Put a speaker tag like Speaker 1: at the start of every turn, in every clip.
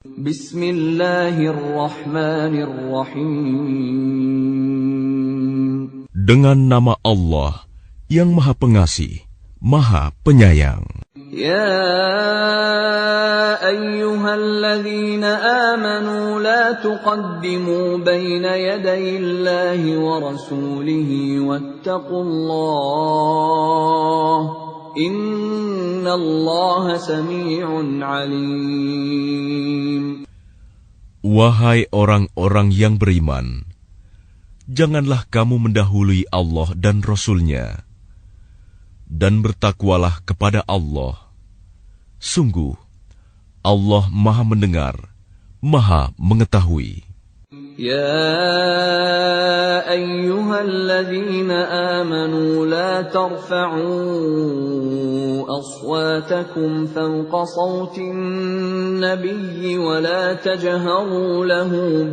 Speaker 1: Bismillahirrahmanirrahim.
Speaker 2: Dengan nama Allah yang Maha Pengasih, Maha Penyayang.
Speaker 1: Ya ayyuhalladzina amanu la tuqaddimu baina yadayillahi wa rasulihi wattaqullah. Innallaha sami'un alim.
Speaker 2: Wahai orang-orang yang beriman, janganlah kamu mendahului Allah dan Rasul-Nya, dan bertakwalah kepada Allah. Sungguh, Allah Maha Mendengar, Maha Mengetahui.
Speaker 1: Ya ayyuhalladzina amanu la tarfa'u aswatakum fawqa sawtin nabiyyi wa la tajharu lahu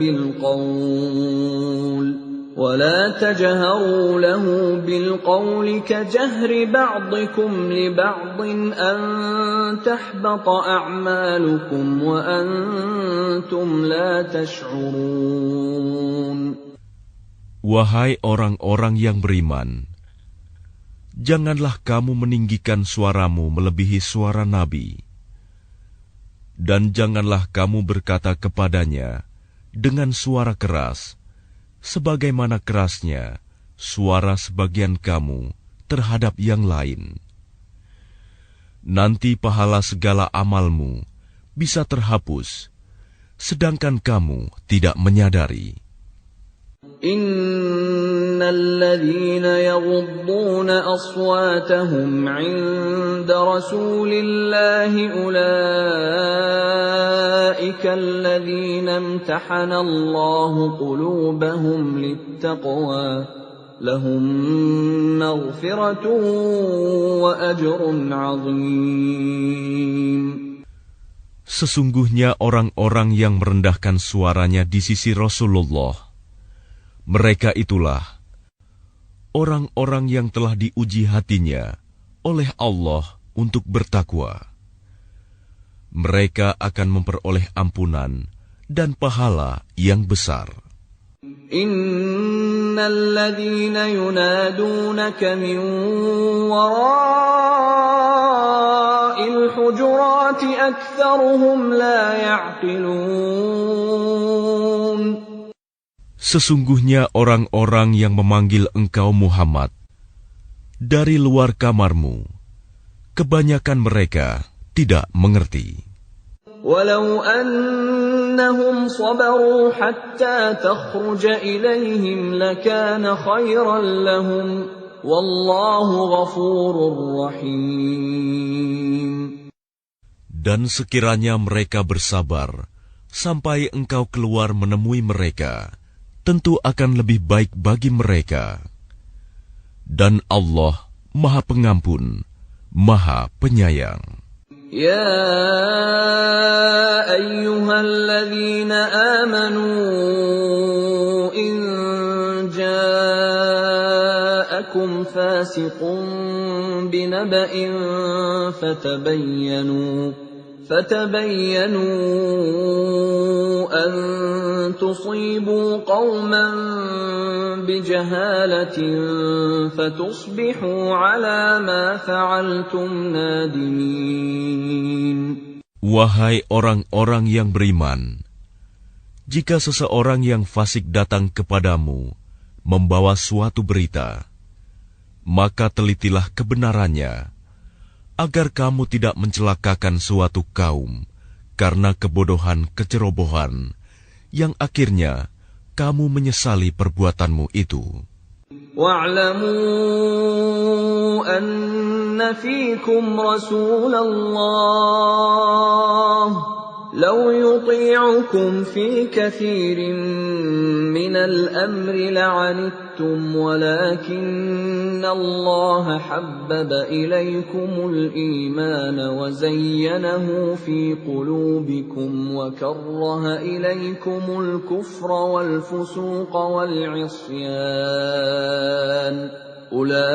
Speaker 1: بالقول كجهر بعضكم لبعض أن تحبط أعمالكم وأنتم لا تشعرون.
Speaker 2: Wahai orang-orang yang beriman, janganlah kamu meninggikan suaramu melebihi suara Nabi, dan janganlah kamu berkata kepadanya dengan suara keras, sebagaimana kerasnya suara sebagian kamu terhadap yang lain. Nanti pahala segala amalmu bisa terhapus, sedangkan kamu tidak menyadari.
Speaker 1: Innalladzina yaghudduna aswatahum 'inda rasulillahi ulaika alladzina imtahana Allahu qulubahum littaqwa lahum maghfiratun wa ajrun 'azim.
Speaker 2: Sesungguhnya orang-orang yang merendahkan suaranya di sisi Rasulullah, mereka itulah orang-orang yang telah diuji hatinya oleh Allah untuk bertakwa. Mereka akan memperoleh ampunan dan pahala yang besar.
Speaker 1: Innal ladzina yunadunaka min wara'il hujurati aktsaruhum la ya'qilun.
Speaker 2: Sesungguhnya orang-orang yang memanggil engkau Muhammad dari luar kamarmu, kebanyakan mereka tidak mengerti.
Speaker 1: Walau annahum sabaru hatta takhruja ilaihim lakana khairan lahum wallahu ghafurur rahim.
Speaker 2: Dan sekiranya mereka bersabar sampai engkau keluar menemui mereka, tentu akan lebih baik bagi mereka. Dan Allah Maha Pengampun, Maha Penyayang.
Speaker 1: Ya ayyuhalladzina amanu in ja'akum fasiqun binaba'in فتبينوا أن تصيبوا قوما بجهالة فتصبحوا على ما فعلتم نادمين.
Speaker 2: Wahai orang-orang yang beriman, jika seseorang yang fasik datang kepadamu membawa suatu berita, maka telitilah kebenarannya, agar kamu tidak mencelakakan suatu kaum karena kebodohan kecerobohan, yang akhirnya kamu menyesali perbuatanmu itu.
Speaker 1: Wa'lamu anna fiikum Rasulullah لو يطيعكم في كثير من الأمر لعنتم ولكن الله حبب إليكم الإيمان وزينه في قلوبكم وكره إليكم الكفر والفسوق والعصيان أولئك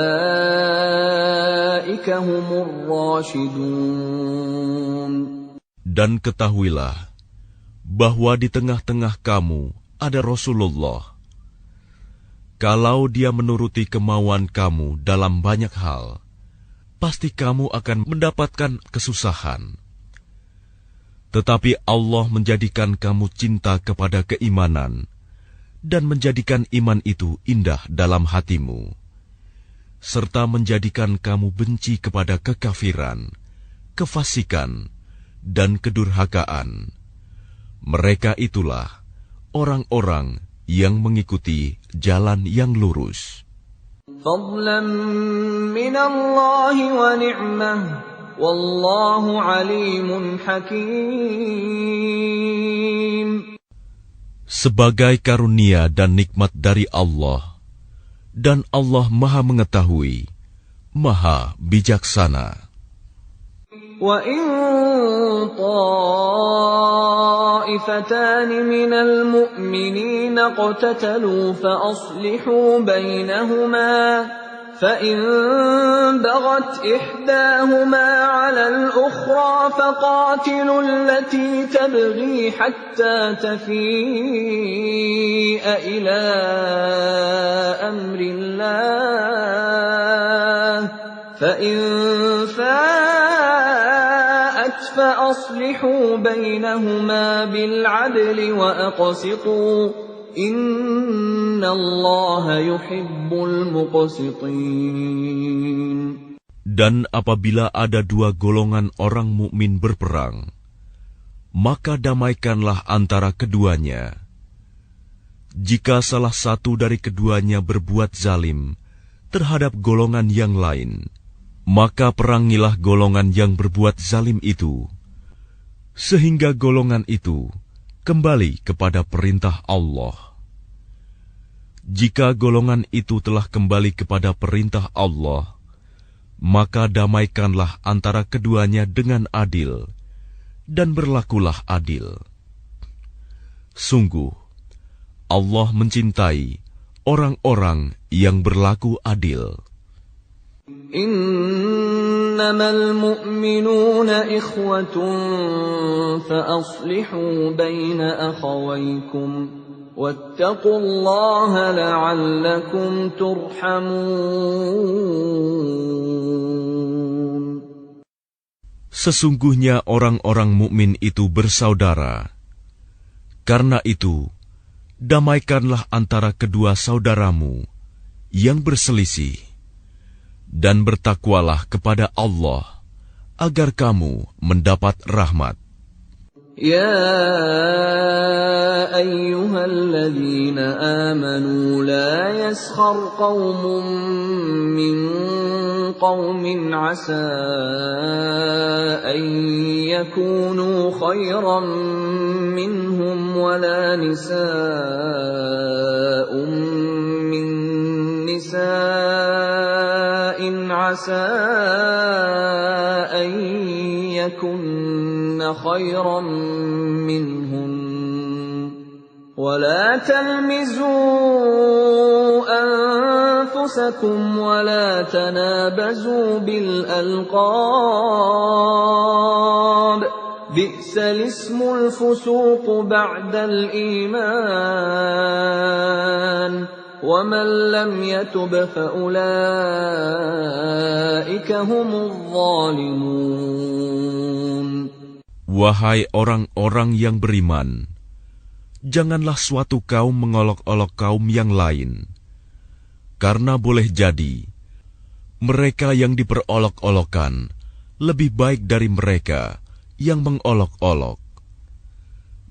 Speaker 1: هم الراشدون.
Speaker 2: Dan ketahuilah, bahwa di tengah-tengah kamu ada Rasulullah. Kalau dia menuruti kemauan kamu dalam banyak hal, pasti kamu akan mendapatkan kesusahan. Tetapi Allah menjadikan kamu cinta kepada keimanan dan menjadikan iman itu indah dalam hatimu, serta menjadikan kamu benci kepada kekafiran, kefasikan, dan kedurhakaan. Mereka itulah orang-orang yang mengikuti jalan yang lurus.
Speaker 1: فضلا من الله ونعمة والله عليم حكيم.
Speaker 2: Sebagai karunia dan nikmat dari Allah, dan Allah Maha Mengetahui, Maha Bijaksana.
Speaker 1: وَإِن طَائِفَتَانِ مِنَ الْمُؤْمِنِينَ اقْتَتَلُوا فَأَصْلِحُوا بَيْنَهُمَا فَإِن بَغَتْ إِحْدَاهُمَا عَلَى الْأُخْرَى فَقَاتِلُوا الَّتِي تَبْغِي حَتَّى تَفِيءَ إِلَى أَمْرِ اللَّهِ فَإِن فَاءَتْ فَأَصْلِحُوا بَيْنَهُمَا بِالْعَدْلِ وَأَقْسِطُوا إِنَّ اللَّهَ يُحِبُّ الْمُقْسِطِينَ.
Speaker 2: Dan apabila ada dua golongan orang mukmin berperang, maka damaikanlah antara keduanya. Jika salah satu dari keduanya berbuat zalim terhadap golongan yang lain, maka perangilah golongan yang berbuat zalim itu, sehingga golongan itu kembali kepada perintah Allah. Jika golongan itu telah kembali kepada perintah Allah, maka damaikanlah antara keduanya dengan adil, dan berlakulah adil. Sungguh, Allah mencintai orang-orang yang berlaku adil.
Speaker 1: إنما المؤمنون إخوة فأصلحوا بين أخويكم واتقوا الله لعلكم ترحمون.
Speaker 2: Sesungguhnya orang-orang mukmin itu bersaudara. Karena itu, damaikanlah antara kedua saudaramu yang berselisih, dan bertakwalah kepada Allah agar kamu mendapat rahmat.
Speaker 1: يا أيها الذين آمنوا لا يسخر قوم من قوم عسى أن يكونوا خيرا منهم ولا نساء من نساء عسى أن يكن خيرا منهن ولا تلمزوا أنفسكم ولا تنابزوا بالألقاب بئس الاسم الفسوق بعد الإيمان ومن لم يتب فأولئك هم الظالمون.
Speaker 2: Wahai orang-orang yang beriman, janganlah suatu kaum mengolok-olok kaum yang lain, karena boleh jadi mereka yang diperolok-olokkan lebih baik dari mereka yang mengolok-olok.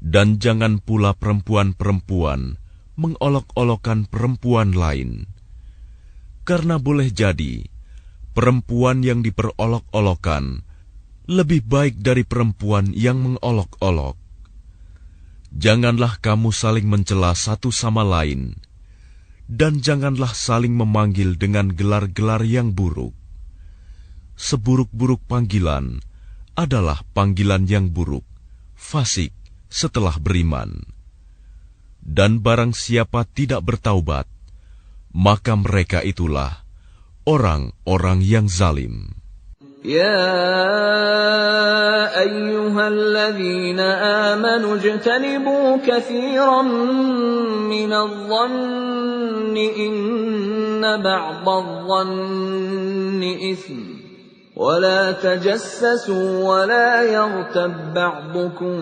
Speaker 2: Dan jangan pula perempuan-perempuan mengolok-olokkan perempuan lain, karena boleh jadi perempuan yang diperolok-olokkan lebih baik dari perempuan yang mengolok-olok. Janganlah kamu saling mencela satu sama lain, dan janganlah saling memanggil dengan gelar-gelar yang buruk. Seburuk-buruk panggilan adalah panggilan yang buruk, fasik setelah beriman. Dan barang siapa tidak bertaubat, maka mereka itulah orang-orang yang zalim.
Speaker 1: يا أيها الذين آمنوا اجتنبوا كثيرا من الظن إن بعض الظن إثم ولا تجسسوا ولا يغتب بعضكم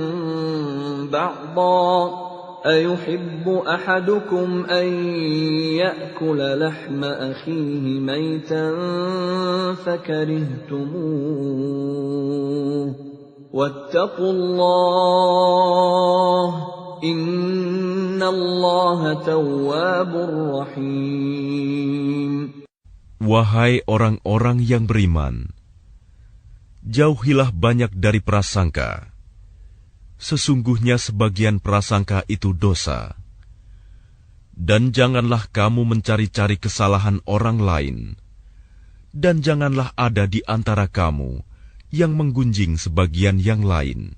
Speaker 1: بعضا أيحب أحدكم أن يأكل لحم أخيه ميتا فكرهتموه واتقوا الله إن الله تواب رحيم.
Speaker 2: Wahai orang-orang yang beriman, jauhilah banyak dari prasangka. Sesungguhnya sebagian prasangka itu dosa. Dan janganlah kamu mencari-cari kesalahan orang lain. Dan janganlah ada di antara kamu yang menggunjing sebagian yang lain.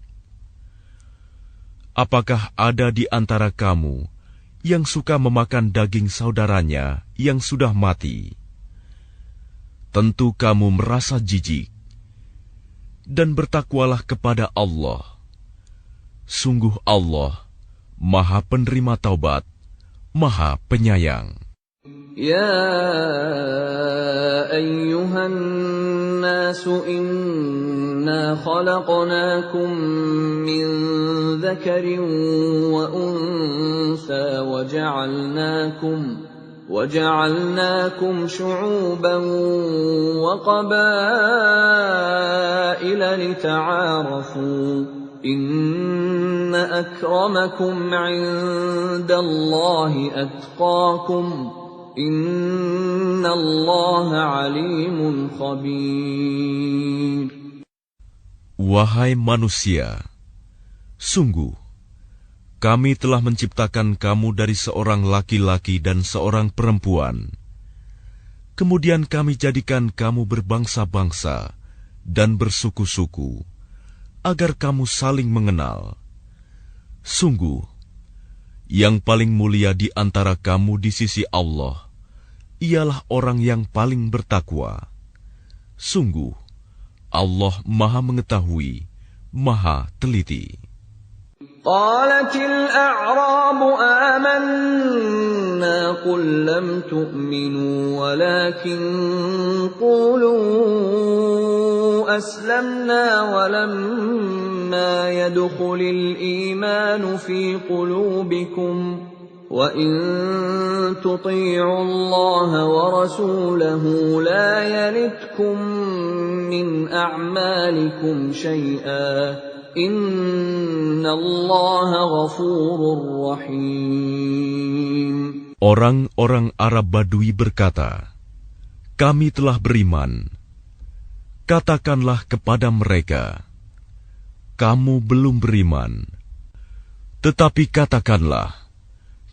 Speaker 2: Apakah ada di antara kamu yang suka memakan daging saudaranya yang sudah mati? Tentu kamu merasa jijik. Dan bertakwalah kepada Allah. Sungguh Allah, Maha Penerima Taubat, Maha Penyayang.
Speaker 1: Ya ayyuhan nasu inna khalaqnakum min dzakarin wa unsa وجعلناكم شعوبا وقبائل لتعارفوا إن أكرمكم عند الله أتقاكم إن الله عليم خبير.
Speaker 2: Wahai manusia, sungguh kami telah menciptakan kamu dari seorang laki-laki dan seorang perempuan. Kemudian kami jadikan kamu berbangsa-bangsa dan bersuku-suku, agar kamu saling mengenal. Sungguh, yang paling mulia di antara kamu di sisi Allah, ialah orang yang paling bertakwa. Sungguh, Allah Maha Mengetahui, Maha Teliti.
Speaker 1: قالت الأعراب آمنا قل لم تؤمنوا ولكن قولوا أسلمنا ولما يدخل الإيمان في قلوبكم وإن تطيعوا الله ورسوله لا يلتكم من أعمالكم شيئا Innallaha ghafurur rahim.
Speaker 2: Orang-orang Arab Badui berkata, kami telah beriman. Katakanlah kepada mereka, kamu belum beriman. Tetapi katakanlah,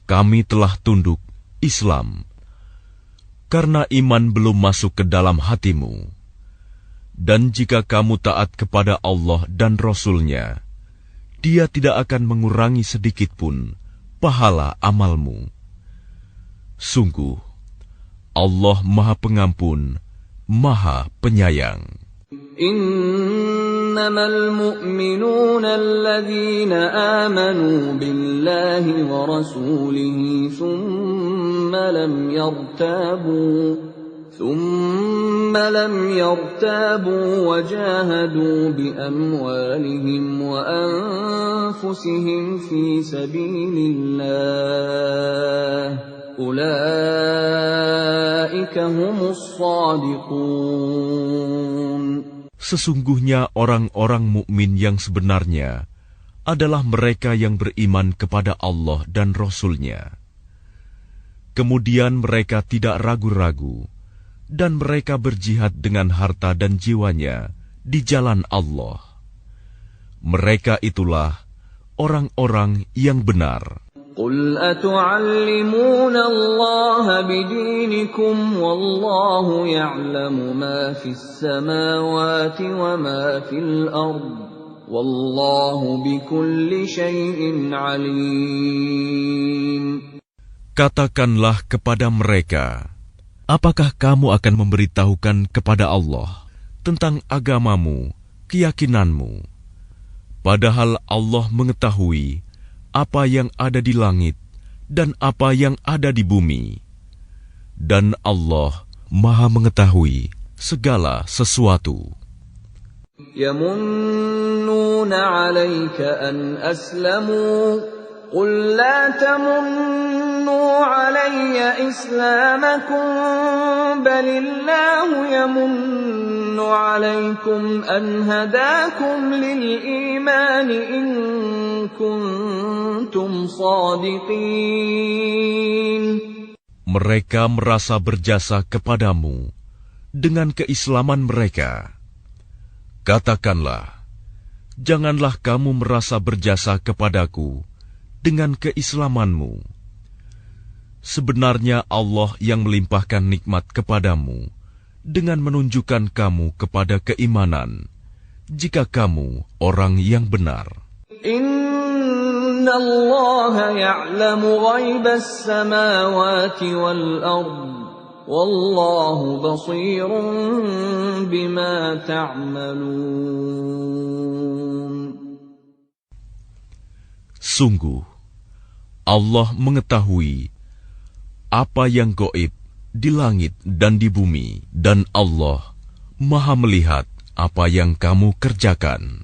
Speaker 2: kami telah tunduk Islam. Karena iman belum masuk ke dalam hatimu. Dan jika kamu taat kepada Allah dan Rasul-Nya, Dia tidak akan mengurangi sedikitpun pahala amalmu. Sungguh, Allah Maha Pengampun, Maha Penyayang.
Speaker 1: Innamal mu'minuna alladhina amanu billahi wa rasulihi thumma lam yartabu wa jahadu bi amwalihim wa anfusihim fi sabilillah ulaika humus shadiqun.
Speaker 2: Sesungguhnya orang-orang mukmin yang sebenarnya adalah mereka yang beriman kepada Allah dan Rasul-Nya. Kemudian mereka tidak ragu-ragu dan mereka berjihad dengan harta dan jiwanya di jalan Allah. Mereka itulah orang-orang yang benar.
Speaker 1: Qul atu'allimuna Allah bidinikum wallahu ya'lamu ma fis samawati wa ma fil ard wallahu bikulli syai'in alim.
Speaker 2: Katakanlah kepada mereka, apakah kamu akan memberitahukan kepada Allah tentang agamamu, keyakinanmu. Padahal Allah mengetahui apa yang ada di langit dan apa yang ada di bumi. Dan Allah Maha mengetahui segala sesuatu.
Speaker 1: Yamunnuna 'alaika an aslamu qul la tamunnu 'alayya islamakum balillahu yamunnu 'alaykum an hadakum lil iman in kuntum shadiqin.
Speaker 2: Mereka merasa berjasa kepadamu dengan keislaman mereka. Katakanlah, janganlah kamu merasa berjasa kepadaku dengan keislamanmu. Sebenarnya Allah yang melimpahkan nikmat kepadamu dengan menunjukkan kamu kepada keimanan, jika kamu orang yang benar.
Speaker 1: Inna Allah ya'lamu ghaibas samawati wal ardh. Wallahu basirun bima ta'malun.
Speaker 2: Sungguh, Allah mengetahui apa yang gaib di langit dan di bumi, dan Allah Maha melihat apa yang kamu kerjakan.